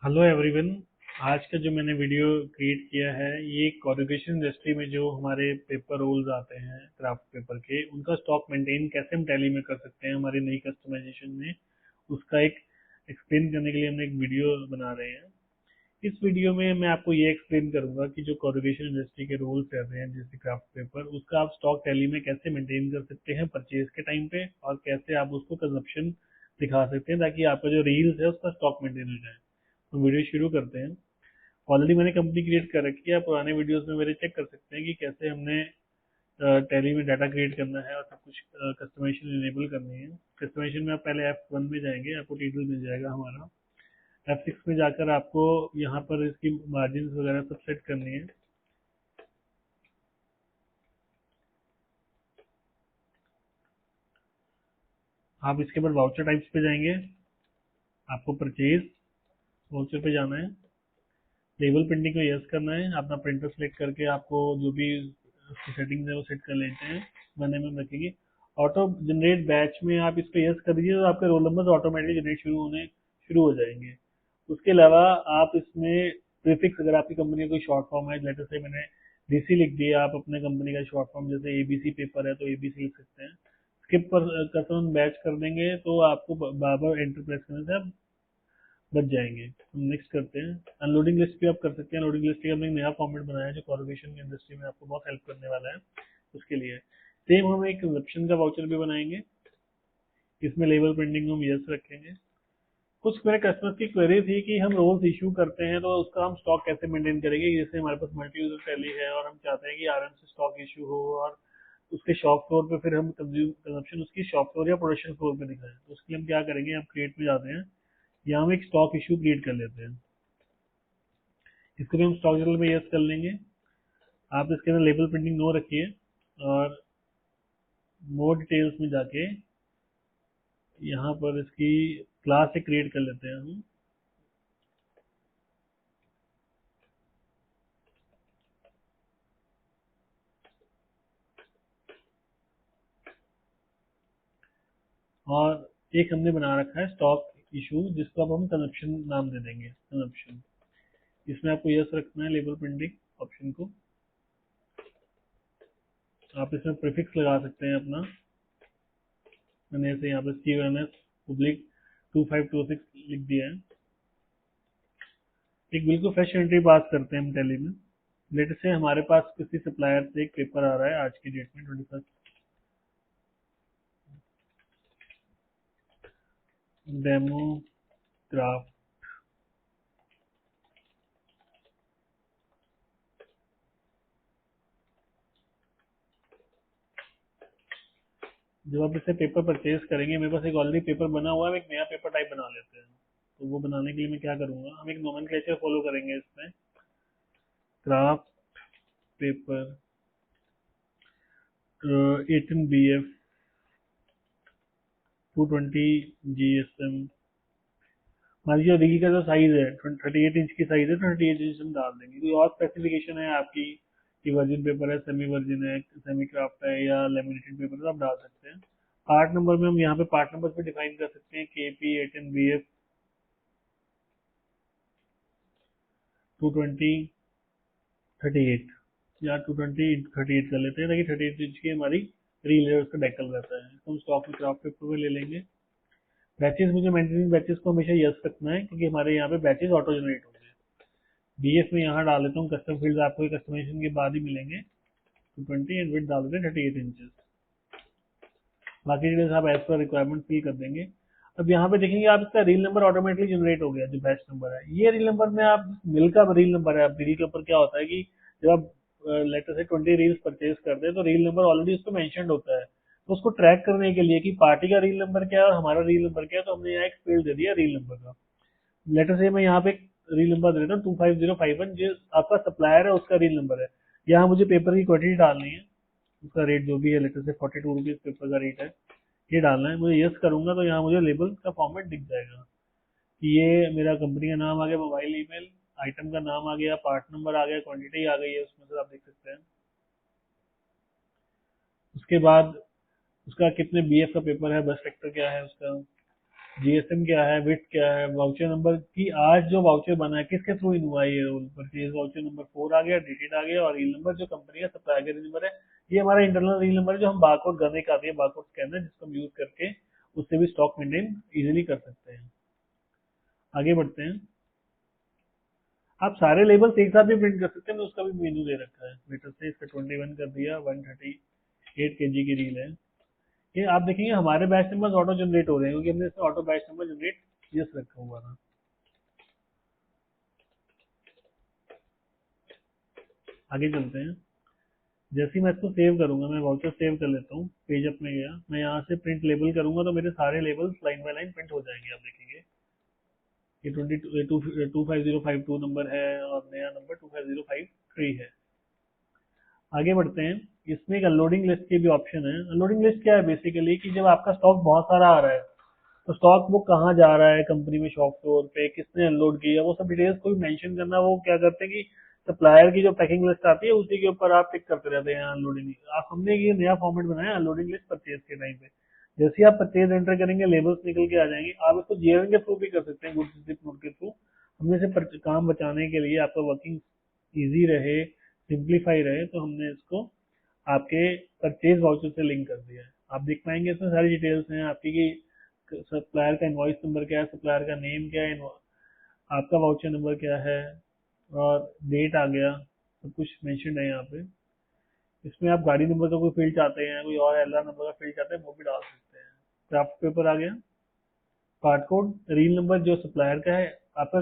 Hello everyone. आज का जो मैंने वीडियो क्रिएट किया है ये कॉर्रुगेशन इंडस्ट्री में जो हमारे पेपर रोल्स आते हैं क्राफ्ट पेपर के उनका स्टॉक मेंटेन कैसे हम टैली में कर सकते हैं हमारी नई कस्टमाइजेशन में, उसका एक एक्सप्लेन करने के लिए हम एक वीडियो बना रहे हैं। इस वीडियो में मैं आपको ये एक्सप्लेन करूंगा कि जो कॉर्रुगेशन इंडस्ट्री के रोल्स रहते हैं जैसे क्राफ्ट पेपर, उसका आप स्टॉक टैली में कैसे मेंटेन कर सकते हैं परचेज के टाइम पे, और कैसे आप उसको कंजप्शन दिखा सकते हैं ताकि आपका जो रील्स है उसका स्टॉक मेंटेन हो जाए। तो वीडियो शुरू करते हैं। ऑलरेडी मैंने कंपनी क्रिएट कर रखी है, आप पुराने वीडियोस में मेरे चेक कर सकते हैं कि कैसे हमने टैली में डाटा क्रिएट करना है और सब कुछ कस्टमाइजेशन इनेबल करनी है। कस्टमाइजेशन में आप पहले F1 में जाएंगे, आपको टिटल मिल जाएगा हमारा। F6 में जाकर आपको यहाँ पर इसकी मार्जिन वगैरह सब सेट करनी है। आप इसके बाद वाउचर टाइप्स पे जाएंगे, आपको परचेज वाउचर पे जाना है। लेबल प्रिंटिंग को यस करना है, अपना प्रिंटर सेलेक्ट करके आपको जो भी उसकी सेटिंग है वो सेट कर लेते हैं, मैंने में रखेंगे। ऑटो जनरेट बैच में आप इस पे यस कर दीजिए तो आपके रोल नंबर ऑटोमेटिक जनरेट शुरू हो जाएंगे। उसके अलावा आप इसमें प्रीफिक्स, अगर आपकी कंपनी का कोई शॉर्ट फॉर्म है, लेटर से मैंने डीसी लिख दिया, आप अपने कंपनी का शॉर्ट फॉर्म जैसे एबीसी पेपर है तो एबीसी लिख सकते हैं। स्किप पर कस्टम बैच कर देंगे तो आपको बार बार एंटर प्रेस करने से आप बच जाएंगे। हम नेक्स्ट करते हैं। अनलोडिंग लिस्ट भी आप कर सकते हैं। लोडिंग लिस्ट का हमने एक नया फॉर्मेट बनाया है जो कॉर्पोरेशन की इंडस्ट्री में आपको बहुत हेल्प करने वाला है। उसके लिए सेम हम एक कंजप्शन का वाउचर भी बनाएंगे, इसमें लेवल प्रिंटिंग को हम यस रखेंगे। कुछ मेरे कस्टमर्स की क्वेरी थी कि हम रोल्स इशू करते हैं तो उसका हम स्टॉक कैसे मेंटेन करेंगे, जैसे हमारे पास मल्टी यूजर टैली है और हम चाहते हैं कि आरएम से स्टॉक इशू हो और उसके शॉप फ्लोर पे फिर हम कंजप्शन उसकी शॉप फ्लोर या प्रोडक्शन फ्लोर पे दिखाएं। तो उसके लिए हम क्या करेंगे, हम क्रिएट में जाते हैं, यहाँ हम एक स्टॉक इशू क्रिएट कर लेते हैं। इसको भी हम स्टॉक जनरल में यस कर लेंगे। आप इसके अंदर लेबल प्रिंटिंग नो रखिए और मोर डिटेल्स में जाके यहाँ पर इसकी क्लास से क्रिएट कर लेते हैं हम। और एक हमने बना रखा है स्टॉक इशू जिसको अब हम कंजप्शन नाम दे देंगे, कंजप्शन। इसमें आपको यस रखना है लेबल प्रिंटिंग ऑप्शन को। आप इसमें प्रीफिक्स लगा सकते हैं अपना। मैंने ऐसे यहाँ पे COMS पब्लिक 2526 लिख दिया है। एक बिल्कुल फ्रेश एंट्री पास करते हैं हम टैली में। लेट से हमारे पास किसी सप्लायर से एक पेपर आ रहा है आज की डेट में 21 डेमो क्राफ्ट। जब आप इससे पेपर परचेज करेंगे, मेरे पास एक ऑलरेडी पेपर बना हुआ है, हम एक नया पेपर टाइप बना लेते हैं। तो वो बनाने के लिए मैं क्या करूंगा, हम एक नोमेनक्लेचर फॉलो करेंगे इसमें। Craft paper 18BF 220 GSM। मान लीजिए रील का जो साइज है 38 इंच की साइज है, 38 इंच हम डाल देंगे। कोई और स्पेसिफिकेशन है आपकी कि वर्जिन पेपर है, सेमी वर्जिन है, सेमी क्राफ्ट है या लेमिनेटेड पेपर है, तो आप डाल सकते हैं। पार्ट नंबर में हम यहाँ पे पार्ट नंबर पे डिफाइन कर सकते हैं KP 18BF 220 38 या 220 38 कर लेते हैं ताकि 38 इंच की हमारी रील है उसका डेकल रहता है। तो हम स्टॉक में क्राफ्ट पेपर में ले लेंगे। बैचेस, मुझे मेंटेनेंस बैचेस को हमेशा यस रखना है क्योंकि हमारे यहाँ पे बैचेस ऑटो जनरेट होंगे। BF में यहाँ डाल देता हूँ, कस्टम फील्ड आपको कस्टमाइजेशन के बाद ही मिलेंगे। 220 एंड विड्थ डाल देते हैं 38 इंचेस। बाकी डिटेल्स आप एज पर रिक्वायरमेंट फिल कर देंगे। अब यहाँ पे देखेंगे आप इसका रील नंबर ऑटोमेटिकली जनरेट हो गया, जो बैच नंबर है। ये रील नंबर में आप मिल का रील नंबर है। अब रील के ऊपर क्या होता है कि जब आप लेटर से 20 रील्स परचेज करते हैं तो रील नंबर ऑलरेडी उस पर मेंशन होता है। तो उसको ट्रैक करने के लिए कि पार्टी का रील नंबर क्या है और हमारा रील नंबर क्या है, तो हमने यहाँ एक फील्ड दे दिया रील नंबर का। लेटर से मैं यहाँ पे एक रील नंबर दे देता हूँ 25051, जो आपका सप्लायर है उसका रील नंबर है। यहाँ मुझे पेपर की क्वांटिटी डालनी है, उसका रेट जो भी है, लेटर से 42 रुपीज पेपर का रेट है, ये डालना है। मुझे यस करूंगा तो यहाँ मुझे लेबल का फॉर्मेट दिख जाएगा कि ये मेरा कंपनी का नाम आ गया, मोबाइल ईमेल, आइटम का नाम आ गया, पार्ट नंबर आ गया, क्वांटिटी आ गई है उसमें से, आप देख सकते हैं। उसके बाद उसका कितने BF का पेपर है, बस सेक्टर क्या है उसका, जीएसएम क्या है, विट क्या है, वाउचर नंबर की आज जो वाउचर बना है किसके थ्रू इन हुआ है, ये रोल परचेज वाउचर नंबर 4 आ गया, डेटेड आ गया, और रील नंबर जो कंपनी का सप्लायर का रील नंबर है, ये हमारा इंटरनल रील नंबर है जो हम बारकोड करने का आती है, बारकोड स्कैनर जिसको हम यूज करके उससे भी स्टॉक मेंटेन इजीली कर सकते हैं। आगे बढ़ते हैं। आप सारे लेबल्स एक साथ भी प्रिंट कर सकते हैं, मैं उसका भी मेनू दे रखा है मीटर से, इसका 21 कर दिया, 138 kg की रील है। ये आप देखेंगे हमारे बैच नंबर ऑटो जनरेट हो रहे हैं क्योंकि हमने इसमें auto batch number generate yes रखा हुआ था। आगे चलते हैं। जैसे ही मैं इसको सेव करूंगा, मैं वाउचर सेव कर लेता हूँ, पेज अप में गया, मैं यहाँ से प्रिंट लेबल करूंगा तो मेरे सारे labels line by line print हो जाएंगे, आप देखेंगे। ये 25052 नंबर है और नया नंबर 25053 है। आगे बढ़ते हैं। इसमें एक अनलोडिंग लिस्ट की भी ऑप्शन है। अनलोडिंग लिस्ट क्या है बेसिकली कि जब आपका स्टॉक बहुत सारा आ रहा है तो स्टॉक वो कहाँ जा रहा है कंपनी में, शॉप फ्लोर पे किसने अनलोड किया, वो सब डिटेल्स को भी मेंशन करना। वो क्या करते हैं कि सप्लायर की जो पैकिंग लिस्ट आती है उसी के ऊपर आप टिक करते रहते हैं अनलोडिंग। आप हमने ये नया फॉर्मेट बनाया अनलोडिंग लिस्ट परचेज के टाइम पे। जैसे ही आप परचेज एंटर करेंगे लेबल्स निकल के आ जाएंगे। आप इसको जीएवन के थ्रू भी कर सकते हैं, गुड्स रिसिप्ट नोट के थ्रू। हमने से काम बचाने के लिए, आपका वर्किंग इजी रहे, सिंप्लीफाई रहे, तो हमने इसको आपके परचेज वाउचर से लिंक कर दिया है। आप देख पाएंगे इसमें सारी डिटेल्स हैं आपकी कि सप्लायर का इनवॉइस नंबर क्या है, सप्लायर का नेम क्या है, आपका वाउचर नंबर क्या है, और डेट आ गया, सब कुछ मेंशन है यहाँ पे। इसमें आप गाड़ी नंबर का कोई फील्ड चाहते हैं, कोई और एलआर नंबर का फील्ड चाहते हैं, वो भी डाल सकते हैं। क्राफ्ट पेपर आ गया। पार्ट कोड, रील नंबर जो सप्लायर का है, आपका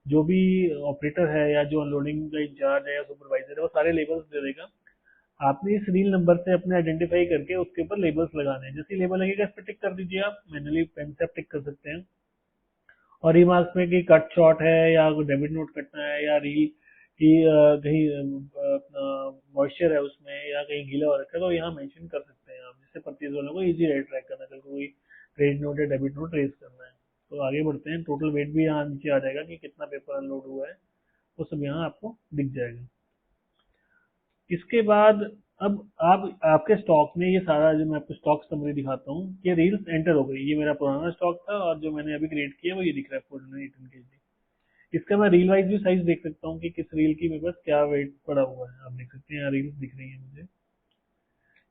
जो भी ऑपरेटर है या जो अनलोडिंग का इंचार्ज है या सुपरवाइजर है वो सारे लेबल्स दे देगा। आपने इस रील नंबर से अपने आइडेंटिफाई करके उसके ऊपर लेबल्स लगाने हैं। जैसे लेबल लगेगा इस पर टिक कर दीजिए, आप मैनुअली पेन से आप टिक कर सकते हैं। और रिमार्क्स में कि कट शॉट है या डेबिट नोट कटना है या रील की कहीं अपना मॉइस्चर है उसमें या कहीं गीला हो रखा है तो यहाँ मेंशन कर सकते हैं आप, जिससे परचेज वालों को इजी रहे ट्रैक करना, कल कोई क्रेडिट नोट या डेबिट नोट रेज करना है। तो आगे बढ़ते हैं। टोटल वेट भी यहाँ नीचे आ जाएगा कि कितना पेपर अनलोड हुआ है, वो सब यहाँ आपको दिख जाएगा। इसके बाद अब आप आपके स्टॉक में ये सारा, जो मैं आपको स्टॉक समरी दिखाता हूँ, ये रील्स एंटर हो गई। ये मेरा पुराना स्टॉक था और जो मैंने अभी क्रिएट किया वो ये दिख रहा है 418 kg। इसका मैं रील वाइज भी साइज देख सकता हूँ कि किस रील की मेरे पास क्या वेट पड़ा हुआ है। आप देख सकते हैं यहाँ रील्स दिख रही है मुझे।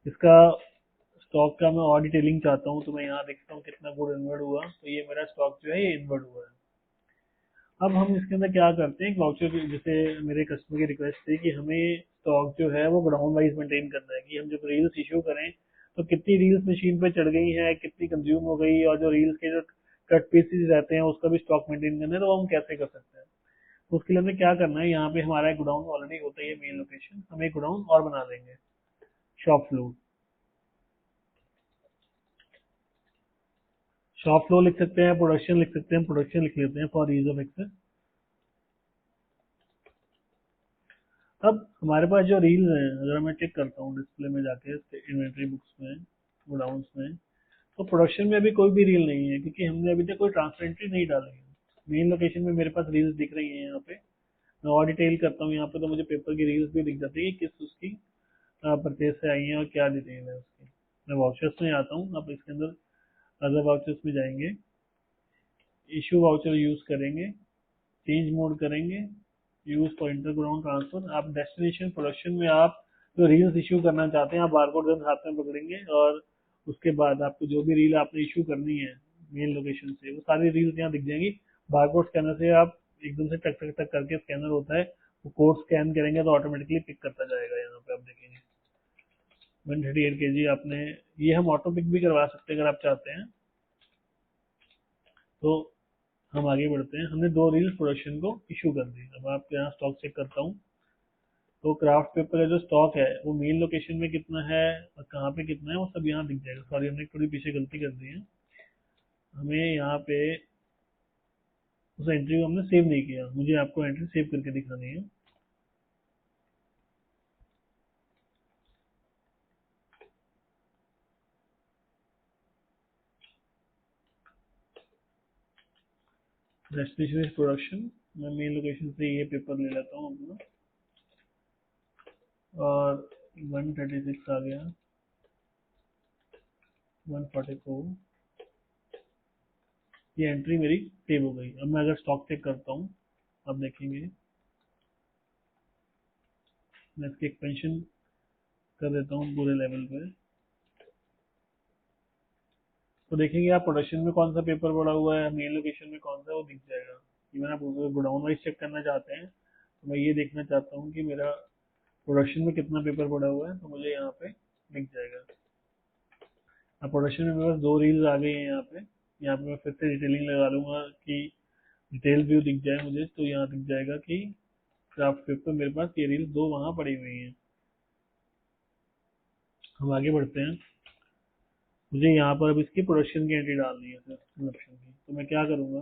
इसका स्टॉक का मैं और डिटेलिंग चाहता हूँ तो मैं यहाँ देखता हूँ कितना गुड इन्वर्ट हुआ, तो ये मेरा स्टॉक जो है ये इन्वर्ट हुआ है। अब हम इसके अंदर क्या करते हैं, एक वाउचर, जैसे मेरे कस्टमर की रिक्वेस्ट थी कि हमें स्टॉक जो है वो गोडाउन वाइज मेंटेन करना है, कि हम जब रील्स इशू करें तो कितनी रील्स मशीन पे चढ़ गई हैं, कितनी कंज्यूम हो गई, और जो रील्स के जो कट पीसेज रहते हैं उसका भी स्टॉक मेंटेन करना है, तो हम कैसे कर सकते हैं। तो उसके लिए हमें क्या करना है, यहाँ पे हमारा एक गोडाउन ऑलरेडी होता है मेन लोकेशन, हम एक गोडाउन और बना देंगे, शॉप फ्लोर। शॉप फ्लोर लिख सकते हैं, प्रोडक्शन लिख सकते हैं, प्रोडक्शन लिख लेते हैं फॉर ईज ऑफ एक्सेस। अब हमारे पास जो रील्स हैं, अगर मैं चेक करता हूँ डिस्प्ले में जाके इन्वेंट्री बुक्स में, गोडाउंस में, तो प्रोडक्शन में अभी कोई भी रील नहीं है क्योंकि हमने अभी तक कोई ट्रांसफर एंट्री नहीं डाली है। मेन लोकेशन में मेरे पास रील्स दिख रही हैं यहाँ पे। मैं और डिटेल करता हूँ यहाँ पे तो मुझे पेपर की रील्स भी दिख जाती है कि किस उसकी परचेज से आई है और क्या डिटेल है उसकी। मैं वाउचर्स में आता हूँ, आप इसके अंदर अदर वाउचर्स में जाएंगे, इशू वाउचर यूज करेंगे, चेंज मोड करेंगे, यूज फॉर इंटरग्राउंड ट्रांसफर। आप डेस्टिनेशन प्रोडक्शन में आप जो रील्स इशू करना चाहते हैं आप बारकोड गन हाथ में पकड़ेंगे और उसके बाद आपको जो भी रील आपने इशू करनी है मेन लोकेशन से वो सारी रील्स यहाँ दिख जाएंगी। बारकोड स्कैनर से आप एकदम से टक टक टक करके, स्कैनर होता है वो कोड स्कैन करेंगे तो ऑटोमेटिकली पिक करता जाएगा। यहाँ पे आप देखेंगे 138 kg आपने, ये हम ऑटो पिक भी करवा सकते हैं अगर आप चाहते हैं। तो हम आगे बढ़ते हैं। हमने दो रील्स प्रोडक्शन को इशू कर दी। अब आप यहाँ स्टॉक चेक करता हूँ तो क्राफ्ट पेपर का जो स्टॉक है वो मेन लोकेशन में कितना है और कहाँ पे कितना है वो सब यहाँ दिख जाएगा। सॉरी, हमने थोड़ी पीछे गलती कर दी है। हमें यहाँ पे उस एंट्री को हमने सेव नहीं किया, मुझे आपको एंट्री सेव करके दिखानी है। डेस्टिनेशन प्रोडक्शन, मैं मेन लोकेशन से ये पेपर ले लेता हूँ अपना, और 136 आ गया, 144, ये एंट्री मेरी सेव हो गई। अब मैं अगर स्टॉक चेक करता हूँ, अब देखेंगे, मैं इसकी एक्सपेंशन कर देता हूँ पूरे लेवल पे, तो देखेंगे आप प्रोडक्शन में कौन सा पेपर पड़ा हुआ है, मेन लोकेशन में कौन सा, वो दिख जाएगा। इवन आप गोडाउन वाइज चेक करना चाहते हैं तो मैं ये देखना चाहता हूँ कि मेरा प्रोडक्शन में कितना पेपर पड़ा हुआ है, तो मुझे यहाँ पे दिख जाएगा। अब प्रोडक्शन में मेरे पास 2 रील्स आ गई हैं यहाँ पे। यहाँ पे मैं फिर से डिटेलिंग लगा लूंगा कि डिटेल व्यू दिख जाए मुझे, तो यहाँ दिख जाएगा कि क्राफ्ट पेपर मेरे पास ये रील्स 2 वहाँ पड़ी हुई हैं। हम आगे बढ़ते हैं। मुझे यहाँ पर अब इसकी प्रोडक्शन की एंट्री डालनी है सर, प्रोडक्शन की, तो मैं क्या करूँगा,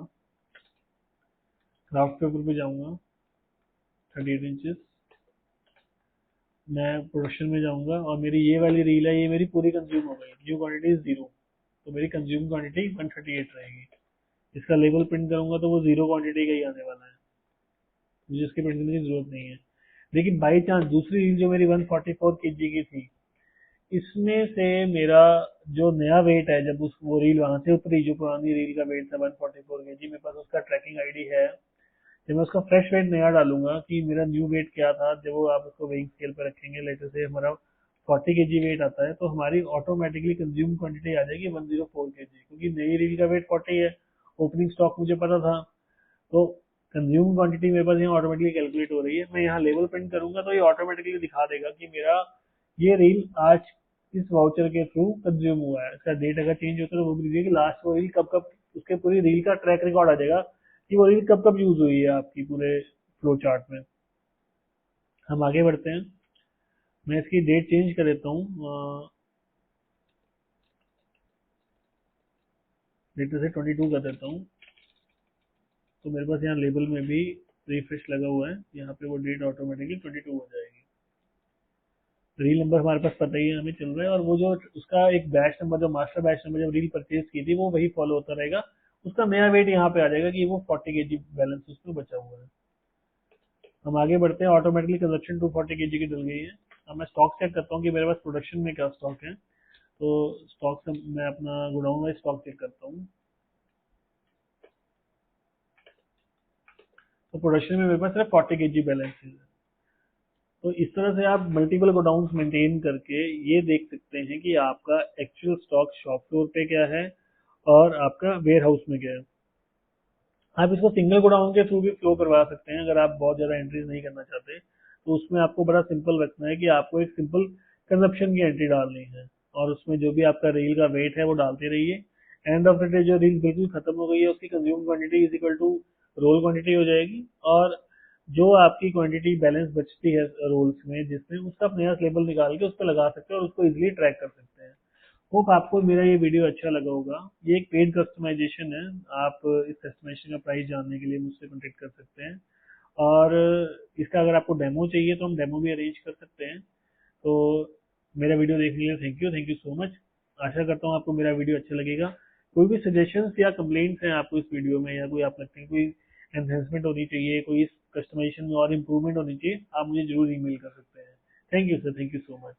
क्राफ्ट पेपर पे जाऊँगा, 38 इंचेस, मैं प्रोडक्शन में जाऊँगा और मेरी ये वाली रील है, ये मेरी पूरी कंज्यूम हो गई, न्यू क्वांटिटी 0, तो मेरी कंज्यूम क्वांटिटी 138 रहेगी। इसका लेबल प्रिंट करूँगा तो वो 0 क्वांटिटी का ही आने वाला है, मुझे इसके प्रिंट करने की जरूरत नहीं है। लेकिन बाई चांस दूसरी रील जो मेरी 144 केजी की थी, इसमें से मेरा जो नया वेट है, जब उस वो रील वहां से उतरी, जो पुरानी रील का वेट था 144 केजी, मेरे पास उसका ट्रैकिंग आईडी है। जब मैं उसका फ्रेश वेट नया डालूंगा कि मेरा न्यू वेट क्या था, जब वो आप उसको वेइंग स्केल पर रखेंगे, लेटर से हमारा 40 केजी वेट आता है, तो हमारी ऑटोमेटिकली कंज्यूम क्वांटिटी आ जाएगी 104 केजी, क्योंकि नई रील का वेट 40 है, ओपनिंग स्टॉक मुझे पता था, तो कंज्यूम क्वांटिटी मेरे पास यहाँ ऑटोमेटिकली कैलकुलेट हो रही है। मैं यहाँ लेवल प्रिंट करूंगा तो ये ऑटोमेटिकली दिखा देगा कि मेरा ये रील आज इस वाउचर के थ्रू कंज्यूम हुआ है। इसका डेट अगर चेंज होता है तो वो भी दीजिए कि लास्ट वो रील कब कब, उसके पूरी रील का ट्रैक रिकॉर्ड आ जाएगा कि वो रील कब कब यूज हुई है आपकी पूरे फ्लो चार्ट में। हम आगे बढ़ते हैं। मैं इसकी डेट चेंज कर देता हूँ, डेट से 22 कर देता हूँ, तो मेरे पास यहाँ लेबल में भी रिफ्रेश लगा हुआ है, यहाँ पे वो डेट ऑटोमेटिकली 22 हो जाएगी। रील नंबर हमारे पास पता ही है हमें चल रहा है, और वो जो उसका एक बैच नंबर, जो मास्टर बैच नंबर जब रील परचेज की थी, वो वही फॉलो होता रहेगा। उसका नया वेट यहाँ पे आ जाएगा कि वो 40 केजी बैलेंस उसमें बचा हुआ है। हम आगे बढ़ते हैं। ऑटोमेटिकली कंजप्शन 240 केजी की डल गई है। अब मैं स्टॉक चेक करता हूँ कि मेरे पास प्रोडक्शन में क्या स्टॉक है, तो स्टॉक से मैं अपना गोडाउन वाइज स्टॉक चेक करता हूँ। तो प्रोडक्शन में मेरे पास सिर्फ 40 केजी बैलेंस है। तो इस तरह से आप मल्टीपल गोडाउन्स मेंटेन करके ये देख सकते हैं कि आपका एक्चुअल स्टॉक शॉप फ्लोर पे क्या है और आपका वेयर हाउस में क्या है। आप इसको सिंगल गोडाउन के थ्रू भी फ्लो करवा सकते हैं, अगर आप बहुत ज्यादा एंट्रीज नहीं करना चाहते, तो उसमें आपको बड़ा सिंपल रखना है कि आपको एक सिंपल कंजप्शन की एंट्री डालनी है, और उसमें जो भी आपका रील का वेट है वो डालते रहिए। एंड ऑफ द डे जो रील बिल्कुल खत्म हो गई है, उसकी consume quantity is equal to roll quantity हो जाएगी, और जो आपकी क्वांटिटी बैलेंस बचती है रोल्स में, जिसमें उसका आप नया लेबल निकाल के उस पर लगा सकते हैं और उसको इजिली ट्रैक कर सकते हैं। होप आपको मेरा ये वीडियो अच्छा लगा होगा। ये एक पेड कस्टमाइजेशन है, आप इस कस्टमाइजेशन का प्राइस जानने के लिए मुझसे कॉन्टेक्ट कर सकते हैं, और इसका अगर आपको डेमो चाहिए तो हम डेमो भी अरेंज कर सकते हैं। तो मेरा वीडियो देखने के लिए थैंक यू सो मच। आशा करता हूँ आपको मेरा वीडियो अच्छा लगेगा। कोई भी सजेशंस या कंप्लेंट्स हैं आपको इस वीडियो में, या कोई आप लगते हैं कोई एनहेंसमेंट होनी चाहिए, कोई इस कस्टमाइजेशन में और इम्प्रूवमेंट होनी चाहिए, आप मुझे जरूर ईमेल कर सकते हैं। Thank you sir, thank you so much.